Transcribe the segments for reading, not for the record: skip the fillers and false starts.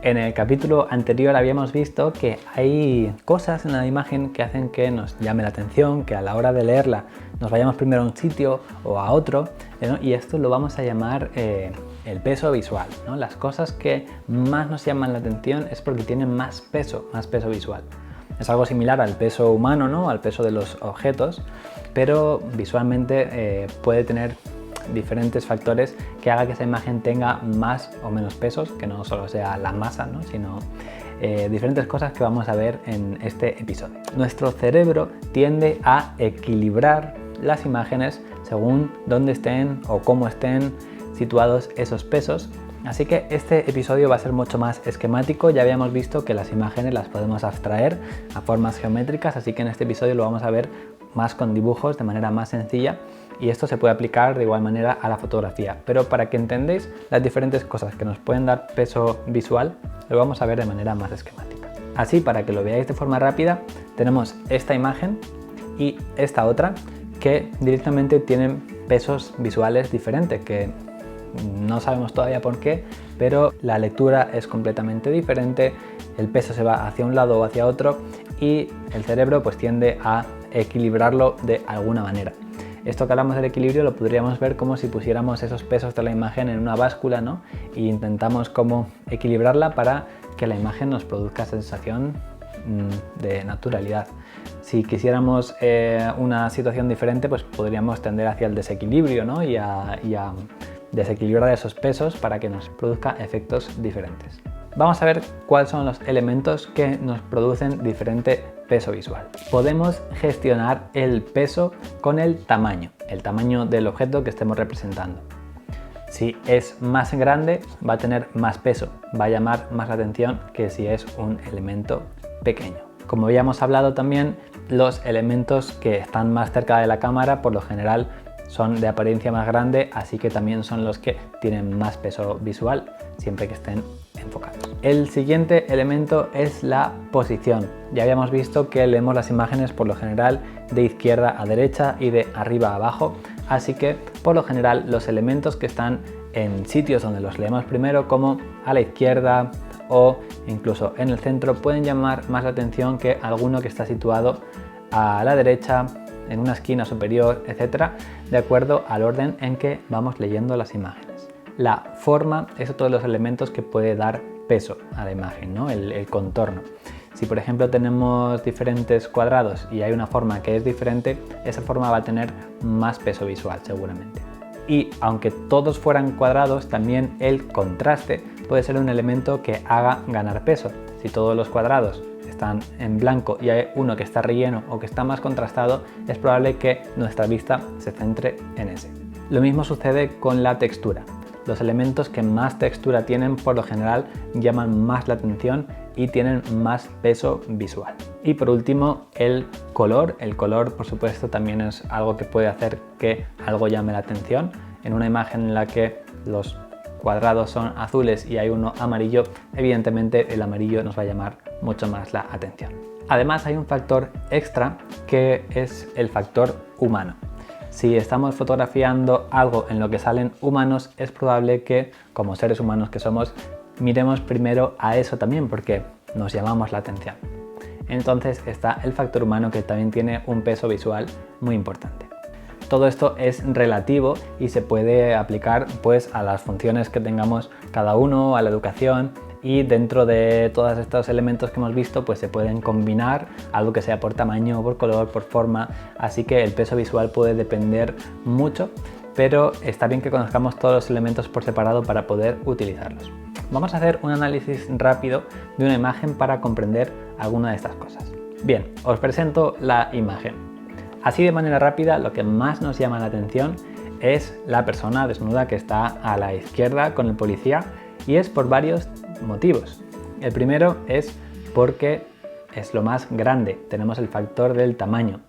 En el capítulo anterior habíamos visto que hay cosas en la imagen que hacen que nos llame la atención, que a la hora de leerla nos vayamos primero a un sitio o a otro, ¿no? Y esto lo vamos a llamar el peso visual, ¿no? Las cosas que más nos llaman la atención es porque tienen más peso visual. Es algo similar al peso humano, ¿no? Al peso de los objetos, pero visualmente puede tener diferentes factores que haga que esa imagen tenga más o menos pesos, que no solo sea la masa, ¿no? Sino diferentes cosas que vamos a ver en este episodio. Nuestro cerebro tiende a equilibrar las imágenes según dónde estén o cómo estén situados esos pesos. Así que este episodio va a ser mucho más esquemático. Ya habíamos visto que las imágenes las podemos abstraer a formas geométricas, así que en este episodio lo vamos a ver más con dibujos, de manera más sencilla, y esto se puede aplicar de igual manera a la fotografía. Pero para que entendáis las diferentes cosas que nos pueden dar peso visual, lo vamos a ver de manera más esquemática. Así, para que lo veáis de forma rápida, tenemos esta imagen y esta otra que directamente tienen pesos visuales diferentes, que no sabemos todavía por qué, pero la lectura es completamente diferente, el peso se va hacia un lado o hacia otro y el cerebro pues tiende a equilibrarlo de alguna manera. Esto que hablamos del equilibrio lo podríamos ver como si pusiéramos esos pesos de la imagen en una báscula, ¿no? E intentamos como equilibrarla para que la imagen nos produzca sensación de naturalidad. Si quisiéramos una situación diferente, pues podríamos tender hacia el desequilibrio, ¿no? y a desequilibrar esos pesos para que nos produzca efectos diferentes. Vamos a ver cuáles son los elementos que nos producen diferente peso visual. Podemos gestionar el peso con el tamaño del objeto que estemos representando. Si es más grande, va a tener más peso, va a llamar más la atención que si es un elemento pequeño. Como habíamos hablado también, los elementos que están más cerca de la cámara por lo general son de apariencia más grande, así que también son los que tienen más peso visual, siempre que estén enfocados. El siguiente elemento es la posición. Ya habíamos visto que leemos las imágenes por lo general de izquierda a derecha y de arriba a abajo, así que por lo general los elementos que están en sitios donde los leemos primero, como a la izquierda o incluso en el centro, pueden llamar más la atención que alguno que está situado a la derecha, en una esquina superior, etcétera, de acuerdo al orden en que vamos leyendo las imágenes. La forma es otro de los elementos que puede dar peso a la imagen, ¿no? El contorno. Si por ejemplo tenemos diferentes cuadrados y hay una forma que es diferente, esa forma va a tener más peso visual seguramente. Y aunque todos fueran cuadrados, también el contraste puede ser un elemento que haga ganar peso. Si todos los cuadrados están en blanco y hay uno que está relleno o que está más contrastado, es probable que nuestra vista se centre en ese. Lo mismo sucede con la textura. Los elementos que más textura tienen por lo general llaman más la atención y tienen más peso visual. Y por último, el color. El color, por supuesto, también es algo que puede hacer que algo llame la atención. En una imagen en la que los cuadrados son azules y hay uno amarillo, evidentemente el amarillo nos va a llamar mucho más la atención. Además, hay un factor extra que es el factor humano. Si estamos fotografiando algo en lo que salen humanos, es probable que, como seres humanos que somos, miremos primero a eso también porque nos llamamos la atención. Entonces está el factor humano, que también tiene un peso visual muy importante. Todo esto es relativo y se puede aplicar pues a las funciones que tengamos cada uno, a la educación, y dentro de todos estos elementos que hemos visto pues se pueden combinar, algo que sea por tamaño, por color, por forma, así que el peso visual puede depender mucho, pero está bien que conozcamos todos los elementos por separado para poder utilizarlos. Vamos a hacer un análisis rápido de una imagen para comprender alguna de estas cosas. Bien, os presento la imagen. Así de manera rápida, lo que más nos llama la atención es la persona desnuda que está a la izquierda con el policía, y es por varios motivos. El primero es porque es lo más grande, tenemos el factor del tamaño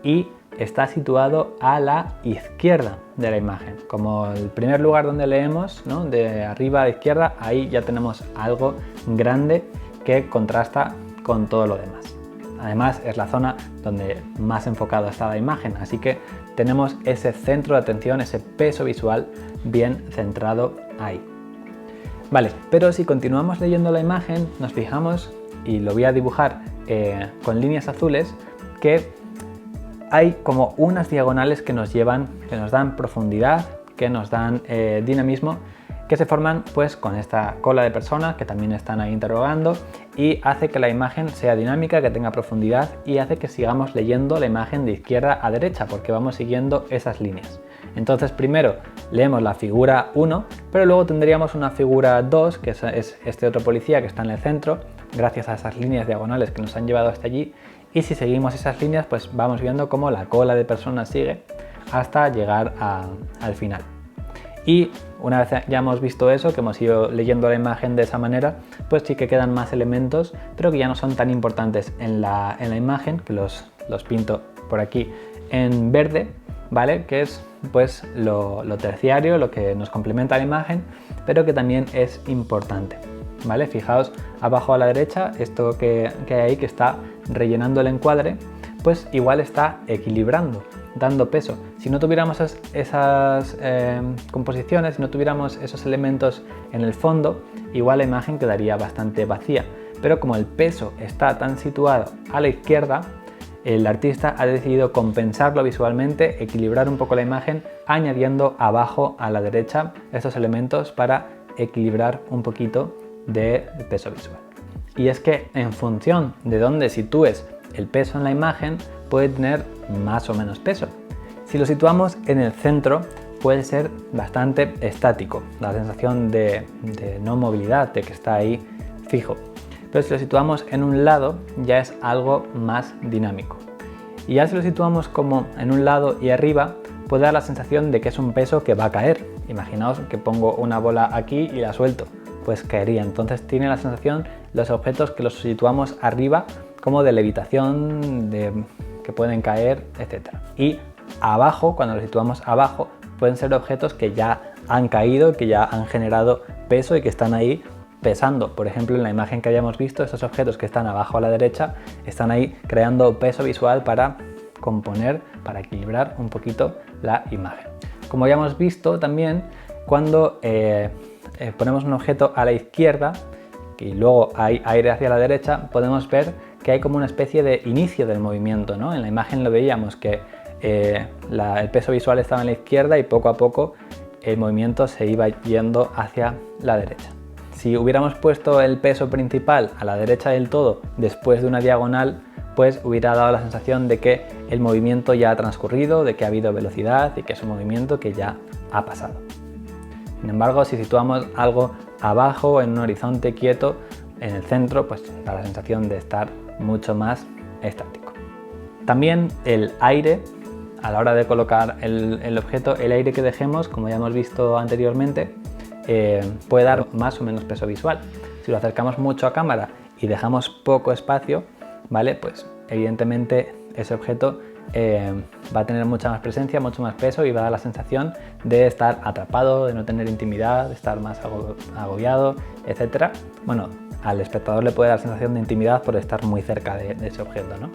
y está situado a la izquierda de la imagen. Como el primer lugar donde leemos, ¿no? De arriba a la izquierda, ahí ya tenemos algo grande que contrasta con todo lo demás. Además, es la zona donde más enfocado está la imagen, así que tenemos ese centro de atención, ese peso visual bien centrado ahí. Vale, pero si continuamos leyendo la imagen, nos fijamos, y lo voy a dibujar con líneas azules, que hay como unas diagonales que nos dan profundidad, que nos dan dinamismo, que se forman pues con esta cola de personas que también están ahí interrogando, y hace que la imagen sea dinámica, que tenga profundidad, y hace que sigamos leyendo la imagen de izquierda a derecha porque vamos siguiendo esas líneas. Entonces primero leemos la figura 1, pero luego tendríamos una figura 2, que es este otro policía que está en el centro, gracias a esas líneas diagonales que nos han llevado hasta allí, y si seguimos esas líneas pues vamos viendo cómo la cola de personas sigue hasta llegar al final. Y una vez ya hemos visto eso, que hemos ido leyendo la imagen de esa manera, pues sí que quedan más elementos, pero que ya no son tan importantes en la imagen, que los pinto por aquí en verde, ¿vale? Que es pues lo terciario, lo que nos complementa la imagen, pero que también es importante, ¿vale? Fijaos abajo a la derecha, esto que hay ahí, que está rellenando el encuadre, pues igual está equilibrando, dando peso. Si no tuviéramos esas composiciones, si no tuviéramos esos elementos en el fondo, igual la imagen quedaría bastante vacía. Pero como el peso está tan situado a la izquierda, el artista ha decidido compensarlo visualmente, equilibrar un poco la imagen, añadiendo abajo a la derecha estos elementos para equilibrar un poquito de peso visual. Y es que en función de dónde sitúes el peso en la imagen, puede tener más o menos peso. Si lo situamos en el centro, puede ser bastante estático, la sensación de no movilidad, de que está ahí fijo. Pero si lo situamos en un lado, ya es algo más dinámico. Y ya si lo situamos como en un lado y arriba, puede dar la sensación de que es un peso que va a caer. Imaginaos que pongo una bola aquí y la suelto, pues caería. Entonces tiene la sensación los objetos que los situamos arriba como de levitación, que pueden caer, etc. Y abajo, cuando los situamos abajo, pueden ser objetos que ya han caído, que ya han generado peso y que están ahí pesando. Por ejemplo, en la imagen que hayamos visto, estos objetos que están abajo a la derecha están ahí creando peso visual para componer, para equilibrar un poquito la imagen. Como ya hemos visto también, cuando ponemos un objeto a la izquierda y luego hay aire hacia la derecha, podemos ver que hay como una especie de inicio del movimiento, ¿no? En la imagen lo veíamos que el peso visual estaba en la izquierda y poco a poco el movimiento se iba yendo hacia la derecha. Si hubiéramos puesto el peso principal a la derecha del todo después de una diagonal, pues hubiera dado la sensación de que el movimiento ya ha transcurrido, de que ha habido velocidad y que es un movimiento que ya ha pasado. Sin embargo, si situamos algo abajo en un horizonte quieto, en el centro, pues da la sensación de estar mucho más estático. También el aire, a la hora de colocar el objeto, el aire que dejemos, como ya hemos visto anteriormente, puede dar más o menos peso visual. Si lo acercamos mucho a cámara y dejamos poco espacio, ¿vale? Pues evidentemente ese objeto va a tener mucha más presencia, mucho más peso y va a dar la sensación de estar atrapado, de no tener intimidad, de estar más agobiado, etc. Bueno, al espectador le puede dar sensación de intimidad por estar muy cerca de ese objeto, ¿no?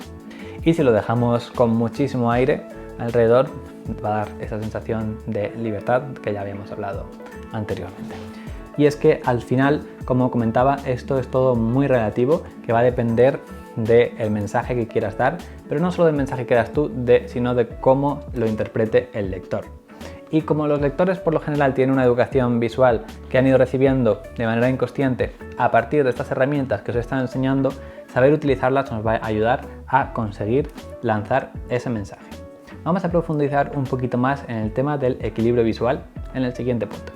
Y si lo dejamos con muchísimo aire alrededor, va a dar esa sensación de libertad que ya habíamos hablado anteriormente. Y es que al final, como comentaba, esto es todo muy relativo, que va a depender del mensaje que quieras dar, pero no solo del mensaje que quieras tú, sino de cómo lo interprete el lector. Y como los lectores por lo general tienen una educación visual que han ido recibiendo de manera inconsciente a partir de estas herramientas que os están enseñando, saber utilizarlas nos va a ayudar a conseguir lanzar ese mensaje. Vamos a profundizar un poquito más en el tema del equilibrio visual en el siguiente punto.